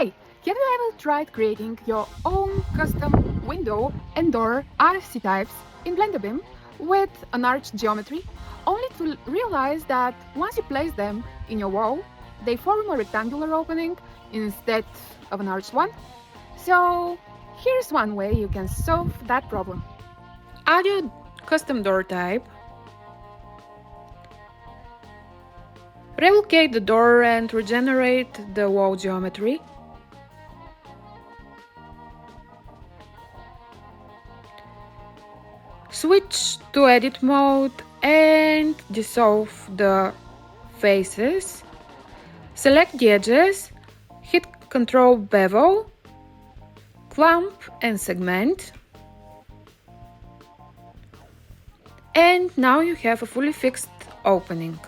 Hey, have you ever tried creating your own custom window and door RFC types in BlenderBIM with an arch geometry, only to realize that once you place them in your wall, they form a rectangular opening instead of an arched one? So here's one way you can solve that problem. Add your custom door type, relocate the door and regenerate the wall geometry. Switch to edit mode and dissolve the faces. Select the edges, hit Ctrl Bevel, Clump and Segment. And now you have a fully fixed opening.